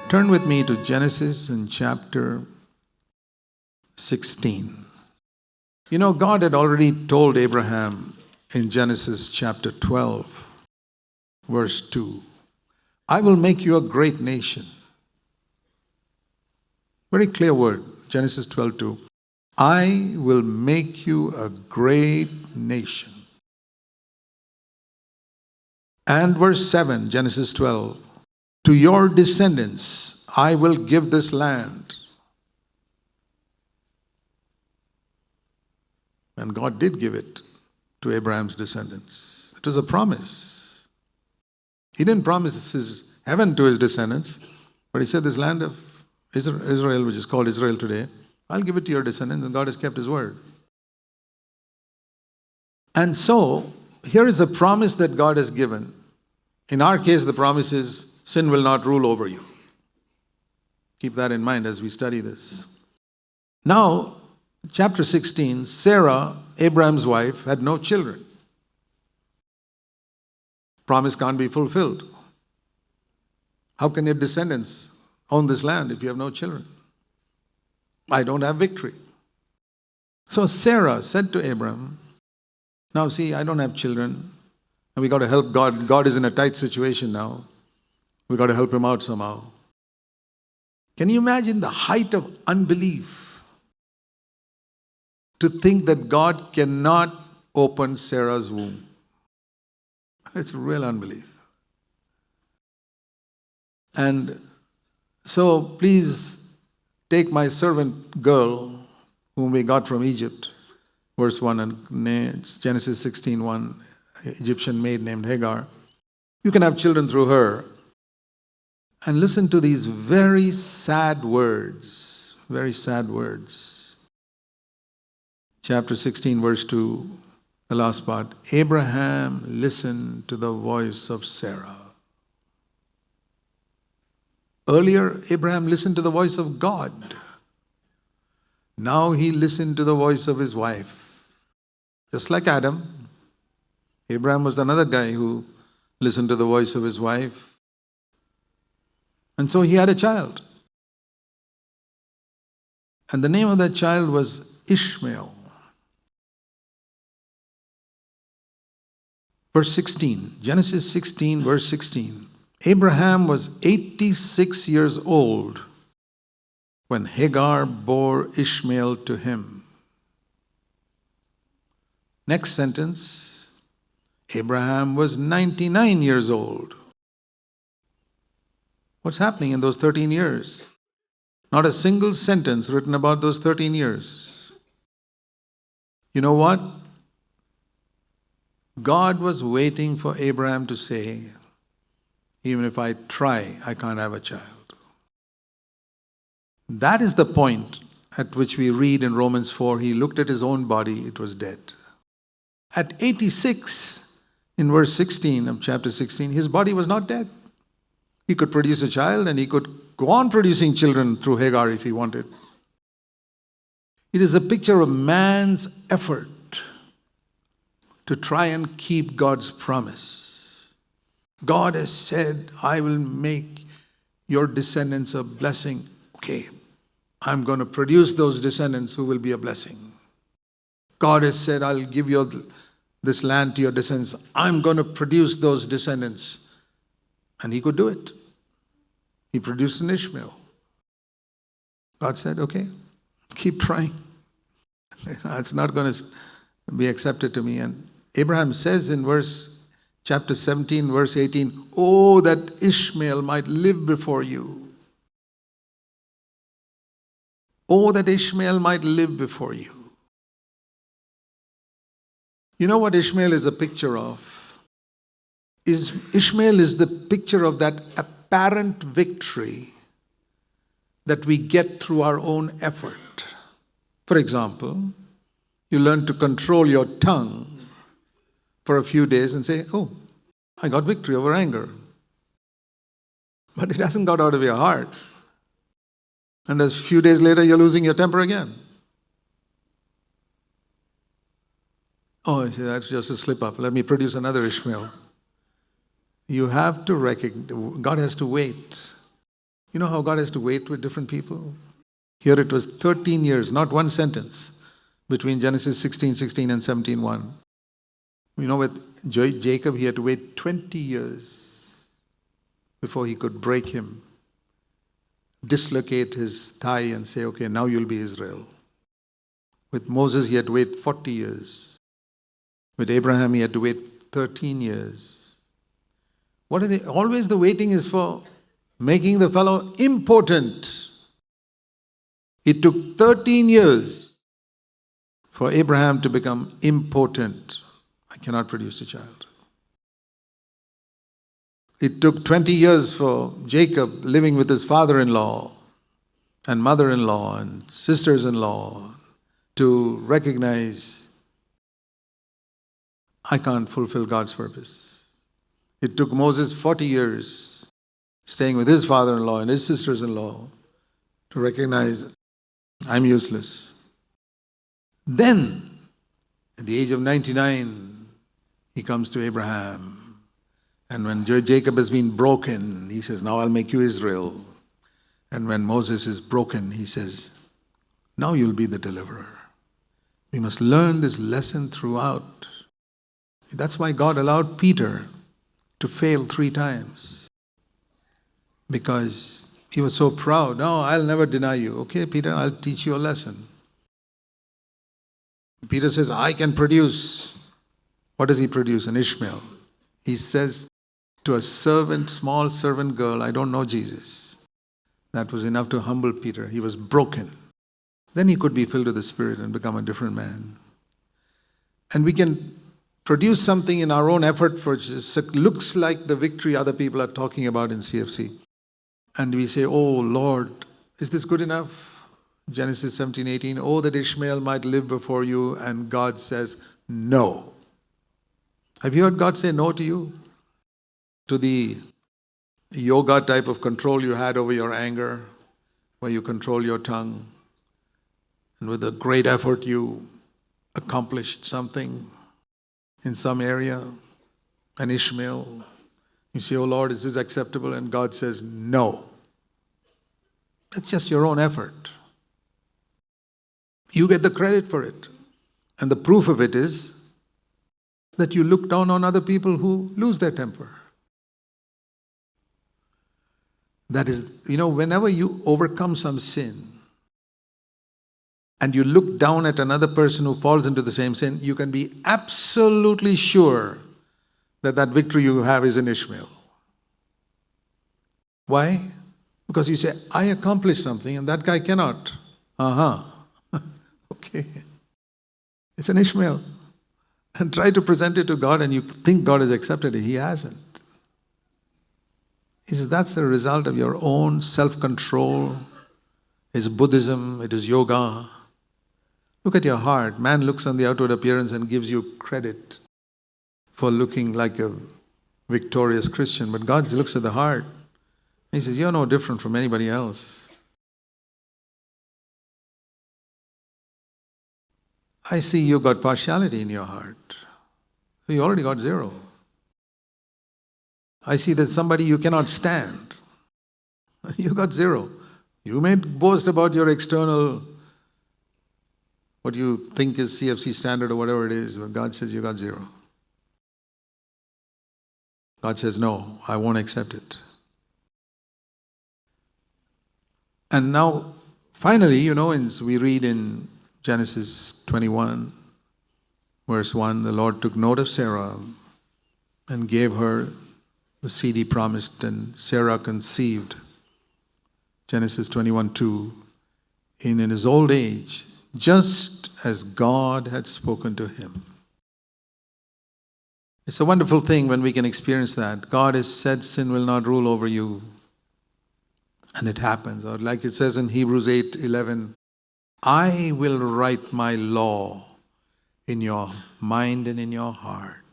Turn with me to Genesis in chapter 16. You know, God had already told Abraham in Genesis chapter 12, verse 2, I will make you a great nation. Very clear word, Genesis 12:2. I will make you a great nation. And verse 7, Genesis 12, to your descendants I will give this land. And God did give it to Abraham's descendants. It was a promise. He didn't promise his heaven to his descendants, but he said this land of Israel, which is called Israel today, I'll give it to your descendants, and God has kept his word. And so, here is a promise that God has given. In our case, the promise is sin will not rule over you. Keep that in mind as we study this. Now, chapter 16, Sarah, Abraham's wife, had no children. Promise can't be fulfilled. How can your descendants own this land if you have no children? I don't have victory. So Sarah said to Abraham, now see, I don't have children, and we got to help God. God is in a tight situation now. We got to help him out somehow. Can you imagine the height of unbelief? To think that God cannot open Sarah's womb. It's real unbelief. And so please take my servant girl, whom we got from Egypt, verse 1, and Genesis 16:1, Egyptian maid named Hagar. You can have children through her. And listen to these very sad words. Very sad words. Chapter 16, verse 2, the last part. Abraham listened to the voice of Sarah. Earlier, Abraham listened to the voice of God. Now he listened to the voice of his wife. Just like Adam, Abraham was another guy who listened to the voice of his wife. And so he had a child. And the name of that child was Ishmael. Verse 16, Genesis 16, verse 16. Abraham was 86 years old when Hagar bore Ishmael to him. Next sentence, Abraham was 99 years old. What's happening in those 13 years? Not a single sentence written about those 13 years. You know what? God was waiting for Abraham to say, even if I try, I can't have a child. That is the point at which we read in Romans 4, he looked at his own body, it was dead. At 86, in verse 16 of chapter 16, his body was not dead. He could produce a child and he could go on producing children through Hagar if he wanted. It is a picture of man's effort to try and keep God's promise. God has said, I will make your descendants a blessing. Okay, I'm going to produce those descendants who will be a blessing. God has said, I'll give you this land to your descendants. I'm going to produce those descendants. And he could do it. He produced an Ishmael. God said, okay, keep trying. It's not going to be accepted to me. And Abraham says in chapter 17, verse 18, oh, that Ishmael might live before you. Oh, that Ishmael might live before you. You know what Ishmael is a picture of? Ishmael is the picture of that apparent victory that we get through our own effort. For example, you learn to control your tongue for a few days and say, oh, I got victory over anger. But it hasn't got out of your heart. And a few days later, you're losing your temper again. Oh, you say, that's just a slip up. Let me produce another Ishmael. You have to recognize, God has to wait. You know how God has to wait with different people? Here it was 13 years, not one sentence, between Genesis 16:16 and 17:1. You know, with Jacob, he had to wait 20 years before he could break him, dislocate his thigh and say, okay, now you'll be Israel. With Moses, he had to wait 40 years. With Abraham, he had to wait 13 years. What are they? Always the waiting is for making the fellow important. It took 13 years for Abraham to become important. I cannot produce a child. It took 20 years for Jacob living with his father-in-law and mother-in-law and sisters-in-law to recognize, I can't fulfill God's purpose. It took Moses 40 years staying with his father-in-law and his sisters-in-law to recognize, I'm useless. Then, at the age of 99, he comes to Abraham. And when Jacob has been broken, he says, now I'll make you Israel. And when Moses is broken, he says, now you'll be the deliverer. We must learn this lesson throughout. That's why God allowed Peter to fail 3 times. Because he was so proud. No, I'll never deny you. Okay, Peter, I'll teach you a lesson. Peter says, I can produce. What does he produce? An Ishmael. He says to a servant, small servant girl, I don't know Jesus. That was enough to humble Peter. He was broken. Then he could be filled with the Spirit and become a different man. And we can produce something in our own effort for it looks like the victory other people are talking about in CFC. And we say, oh Lord, is this good enough? Genesis 17:18, oh that Ishmael might live before you. And God says, no. Have you heard God say no to you? To the yoga type of control you had over your anger, where you control your tongue. And with a great effort you accomplished something in some area, an Ishmael. You say, oh Lord, is this acceptable? And God says, no. That's just your own effort. You get the credit for it. And the proof of it is that you look down on other people who lose their temper. That is, whenever you overcome some sin and you look down at another person who falls into the same sin, you can be absolutely sure that that victory you have is an Ishmael. Why? Because you say, I accomplished something and that guy cannot. Okay. It's an Ishmael. And try to present it to God and you think God has accepted it. He hasn't. He says that's the result of your own self-control. It's Buddhism, it is yoga. Look at your heart. Man looks on the outward appearance and gives you credit for looking like a victorious Christian. But God looks at the heart. He says, you're no different from anybody else. I see you got partiality in your heart. So you already got 0. I see there's somebody you cannot stand. You got 0. You may boast about your external, what you think is CFC standard or whatever it is, but God says you got 0. God says, no, I won't accept it. And now, finally, we read in Genesis 21, verse 1, the Lord took note of Sarah and gave her the seed he promised, and Sarah conceived. Genesis 21:2, in his old age, just as God had spoken to him. It's a wonderful thing when we can experience that. God has said sin will not rule over you. And it happens. Or like it says in Hebrews 8:11, I will write my law in your mind and in your heart.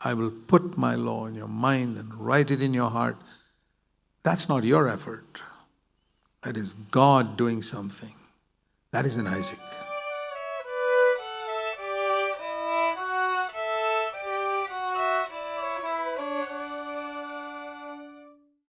I will put my law in your mind and write it in your heart. That's not your effort. That is God doing something. That is in Isaac.